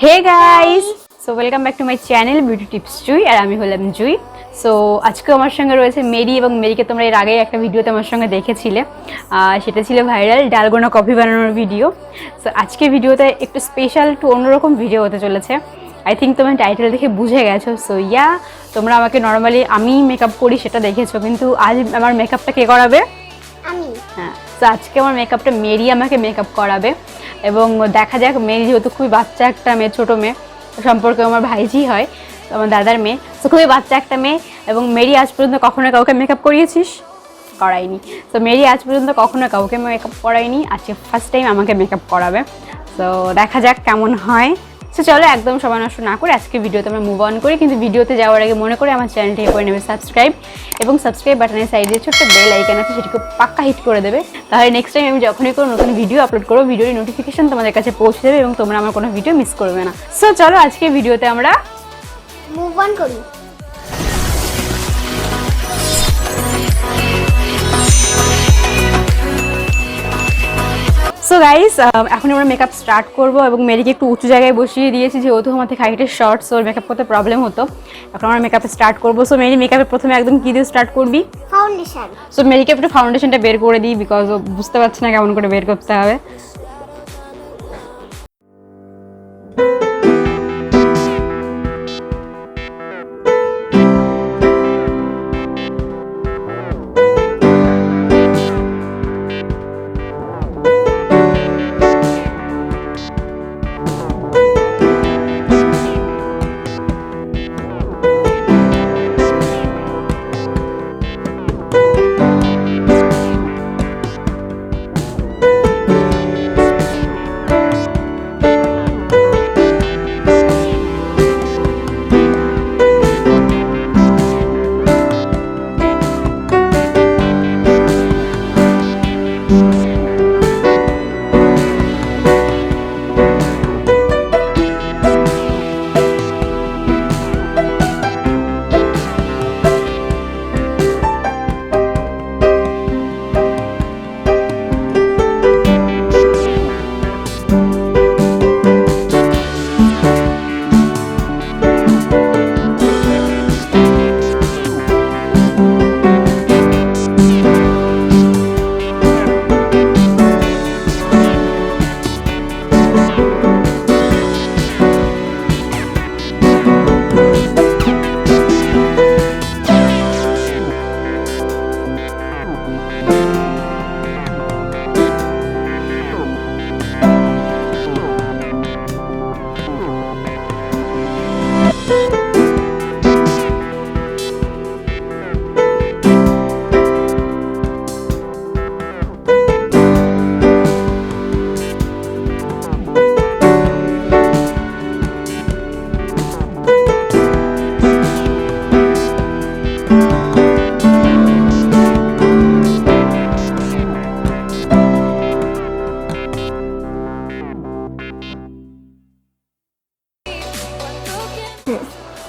Hey guys, so welcome back to my channel beauty tips Jui. আর আমি হলাম জুই। So আজকে আমার সঙ্গে রয়েছে মেরি, এবং মেরিকে তোমরা এর আগে একটা ভিডিওতে আমার সঙ্গে দেখেছিলে, সেটা ছিল ভাইরাল ডালগোনা কফি বানানোর ভিডিও। সো আজকে ভিডিওতে একটু স্পেশাল, একটু অন্যরকম ভিডিও হতে চলেছে। আই থিঙ্ক তোমরা টাইটেল দেখে বুঝে গেছো। সো তোমরা আমাকে নর্মালি আমি মেকআপ করি সেটা দেখেছো, কিন্তু আজ আমার মেকআপটা কে করাবে? আমি। হ্যাঁ, তো আজকে আমার মেকআপটা মেরি আমাকে মেকআপ করাবে। এবং দেখা যাক, মেয়ে যেহেতু খুবই বাচ্চা একটা মেয়ে, ছোটো মেয়ে, সম্পর্কে আমার ভাইজি হয়, তো আমার দাদার মেয়ে, তো খুবই বাচ্চা একটা মেয়ে। এবং মেরি আজ পর্যন্ত কখনো কাউকে মেকআপ করিয়েছিস? করাইনি। তো মেরি আজ পর্যন্ত কখনো কাউকে মেকআপ করায়নি, আজকে ফার্স্ট টাইম আমাকে মেকআপ করাবে। তো দেখা যাক কেমন হয়। সো চলো একদম সময় নষ্ট না করে আজকে ভিডিওতে আমরা মুভ অন করি। কিন্তু ভিডিওতে যাওয়ার আগে মনে করে আমার চ্যানেলটিকে করে নেবে সাবস্ক্রাইব, এবং সাবস্ক্রাইব বাটনের সাইডে ছোট্ট বেল আইকন আছে, সেটিকে পাক্কা হিট করে দেবে। তাহলে নেক্সট টাইম আমি যখনই কোনো নতুন ভিডিও আপলোড করবো, ভিডিওর নোটিফিকেশন তোমাদের কাছে পৌঁছে দেবে এবং তোমরা আমার কোনো ভিডিও মিস করবে না। সো চলো আজকে ভিডিওতে আমরা মুভ অন করি। সো গাইস, এখন আমরা মেকআপ স্টার্ট করবো, এবং মেরিকে একটু উঁচু জায়গায় বসিয়ে দিয়েছি, যেহেতু আমার থেকে হাইটের শর্ট, সো মেকআপ করতে প্রবলেম হতো। এখন আমরা মেকআপে স্টার্ট করবো। সো মেরি, মেকআপে প্রথমে একদম কী দিয়ে স্টার্ট করবি? ফাউন্ডেশন। সো মেরিকে একটু ফাউন্ডেশনটা বের করে দিই, বিকজ ও বুঝতে পারছি না কেমন করে বের করতে হবে।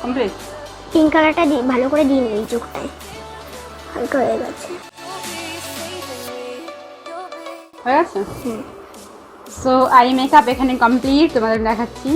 কমপ্লিট। পিঙ্ক কালারটা ভালো করে দিয়ে নিই চোখটায়, হালকা হয়ে গেছে। হয়ে গেছে। সো আই মেকআপ এখানে কমপ্লিট, তোমাদের দেখাচ্ছি।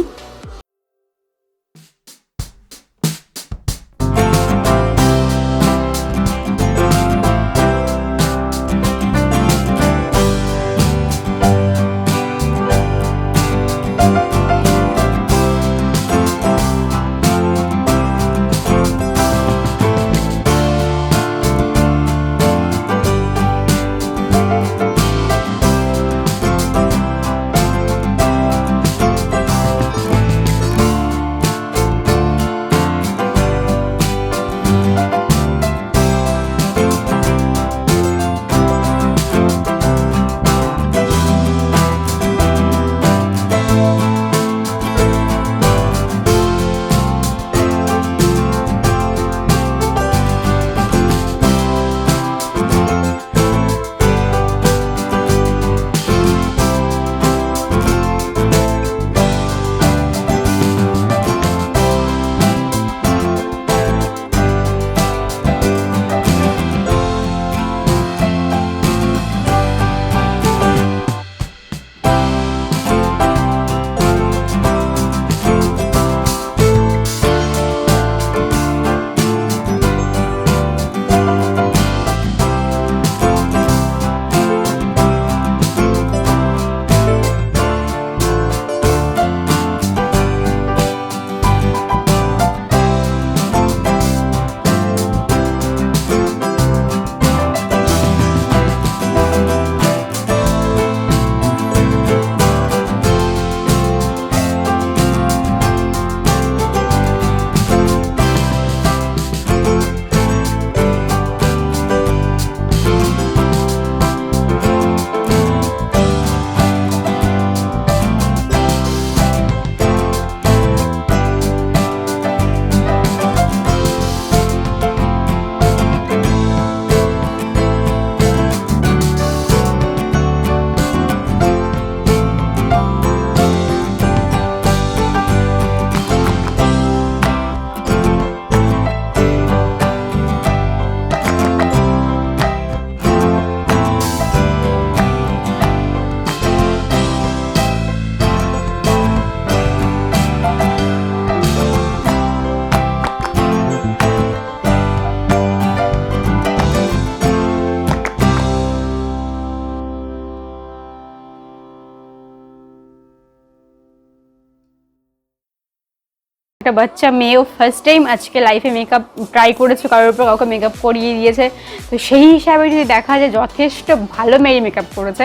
একটা বাচ্চা মেয়েও ফার্স্ট টাইম আজকে লাইফে মেকআপ ট্রাই করেছে, কারোর উপর কাউকে মেকআপ করিয়ে দিয়েছে। তো সেই হিসাবে যদি দেখা যায় যথেষ্ট ভালো মেয়ে মেকআপ করেছে।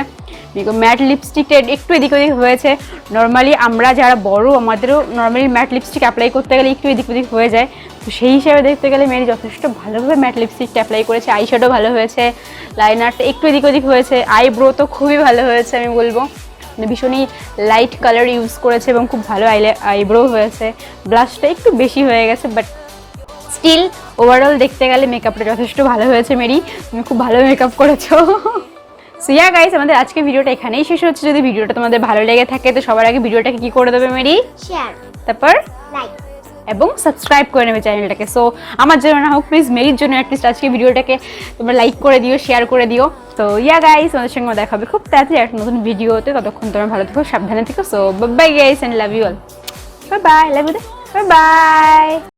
ম্যাট লিপস্টিকটা একটু এদিক ওদিক হয়েছে, নর্মালি আমরা যারা বড় আমাদেরও নর্মালি ম্যাট লিপস্টিক অ্যাপ্লাই করতে গেলে একটু এদিক ওদিক হয়ে যায়। তো সেই হিসাবে দেখতে গেলে মেয়ের যথেষ্ট ভালোভাবে ম্যাট লিপস্টিকটা অ্যাপ্লাই করেছে, আইশ্যাডো ভালো হয়েছে, লাইনারটা একটু এদিক ওদিক হয়েছে, আইব্রো তো খুবই ভালো হয়েছে আমি বলবো, ভীষণই লাইট কালার ইউজ করেছে এবং খুব ভালো আইব্রো হয়েছে। ব্লাশটা একটু বেশি হয়ে গেছে, বাট স্টিল ওভারঅল দেখতে গেলে মেকআপটা যথেষ্ট ভালো হয়েছে মেরি, তুমি খুব ভালো মেকআপ করেছো। সো ইয়া গাইস, আমাদের আজকে ভিডিওটা এখানেই শেষ হচ্ছে। যদি ভিডিওটা তোমাদের ভালো লেগে থাকে তো সবার আগে ভিডিওটাকে কি করে দেবে মেরি? শেয়ার, তারপর লাইক এবং সাবস্ক্রাইব করে নেবে চ্যানেলটাকে। সো আমার জন্য না হোক প্লিজ মেরির জন্য অ্যাটলিস্ট আজকে ভিডিওটাকে তোমরা লাইক করে দিও, শেয়ার করে দিও। তো ইয়া গাইস, আমাদের সঙ্গে দেখা হবে খুব তাড়াতাড়ি একটা নতুন ভিডিওতে। ততক্ষণ তোমরা ভালো থেকো, সাবধানে থেকো। So bye guys and love you all. Bye bye, love you, bye by.